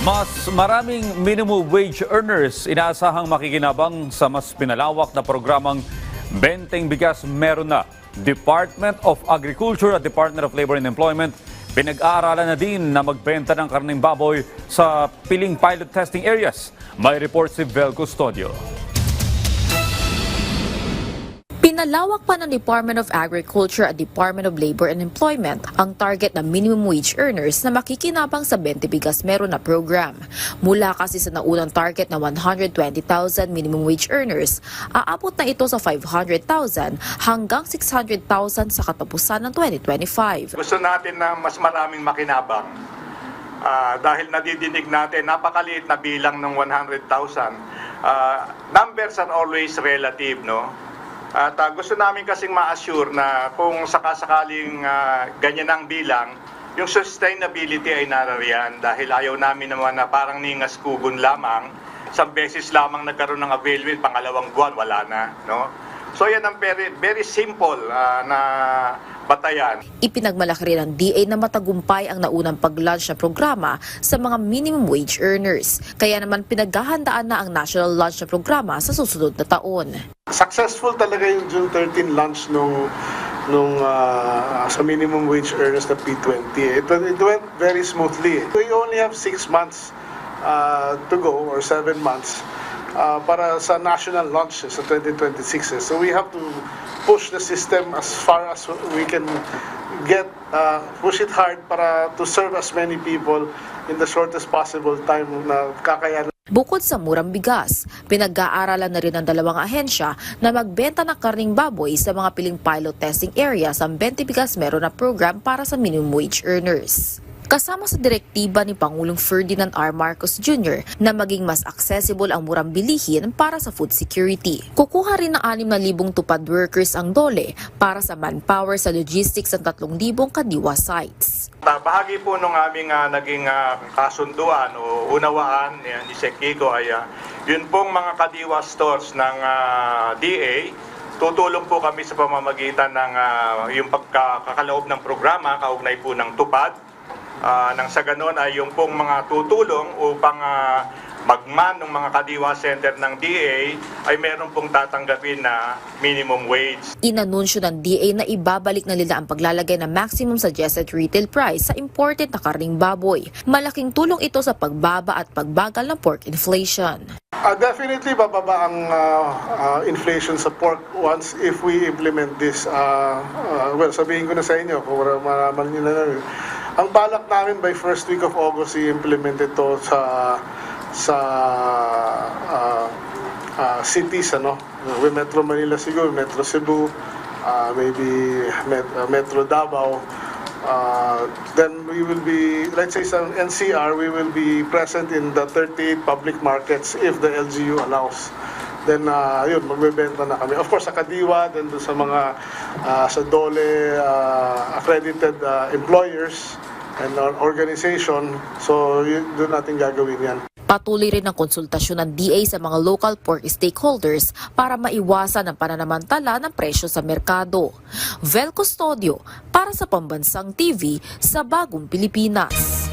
Mas maraming minimum wage earners inaasahang makikinabang sa mas pinalawak na programang Benteng Bigas Meron Na. Department of Agriculture at Department of Labor and Employment pinag-aaralan na din na magbenta ng karneng baboy sa piling pilot testing areas. May report si Vel Custodio. Pinalawak pa ng Department of Agriculture at Department of Labor and Employment ang target na minimum wage earners na makikinabang sa Benteng Bigas Meron Na program. Mula kasi sa naunang target na 120,000 minimum wage earners, aabot na ito sa 500,000 hanggang 600,000 sa katapusan ng 2025. Gusto natin na mas maraming makinabang dahil nadidinig natin napakaliit na bilang ng 100,000. Numbers are always relative, no? At gusto namin kasing ma-assure na kung sakasakaling ganyan ang bilang, yung sustainability ay narariyan dahil ayaw namin naman na parang ningas kugon lamang, isang beses lamang nagkaroon ng availment, pangalawang buwan, wala na. No? So yan ang very simple na batayan. Ipinagmalaki rin ng DA na matagumpay ang naunang pag-launch na programa sa mga minimum wage earners. Kaya naman pinaghahandaan na ang national launch na programa sa susunod na taon. Successful talaga yung June 13 launch nung sa minimum wage earners na P20. It went very smoothly. We only have 6 months to go or 7 months para sa national launch sa 2026. So we have to push the system as far as we can get, push it hard para to serve as many people in the shortest possible time na kakayanan. Bukod sa murang bigas, pinag-aaralan na rin ng dalawang ahensya na magbenta ng karning baboy sa mga piling pilot testing areas ang Benteng Bigas Meron Na program para sa minimum wage earners. Kasama sa direktiba ni Pangulong Ferdinand R. Marcos Jr. na maging mas accessible ang murang bilihin para sa food security. Kukuha rin ng 6,000 tupad workers ang DOLE para sa manpower sa logistics ng 3,000 kadiwa sites. Bahagi po nung aming naging kasunduan o unawaan ni Sec. Kiko ay yun pong mga kadiwa stores ng DA, tutulong po kami sa pamamagitan ng yung pagkakaloob ng programa, kaugnay po ng tupad. Nang sa ganon ay yung pong mga tutulong upang magman ng mga kadiwa center ng DA ay meron pong tatanggapin na minimum wage. Inanunsyo ng DA na ibabalik na nila ang paglalagay ng maximum suggested retail price sa imported na karning baboy. Malaking tulong ito sa pagbaba at pagbagal ng pork inflation. Definitely bababa ang inflation sa pork once if we implement this. Well, sabihin ko na sa inyo, kung malaman nyo na namin. Ang balak namin by first week of August i-implement ito sa cities, ano? Metro Manila siguro, Metro Cebu, maybe Metro Davao. Then we will be, let's say sa NCR, we will be present in the 38 public markets if the LGU allows. Then yun, magbebenta na kami. Of course, sa Kadiwa, then sa mga sa DOLE accredited employers and organization. So doon natin gagawin yan. Patuloy rin ang konsultasyon ng DA sa mga local pork stakeholders para maiwasan ang pananamantala ng presyo sa merkado. Vel Custodio para sa Pambansang TV sa Bagong Pilipinas.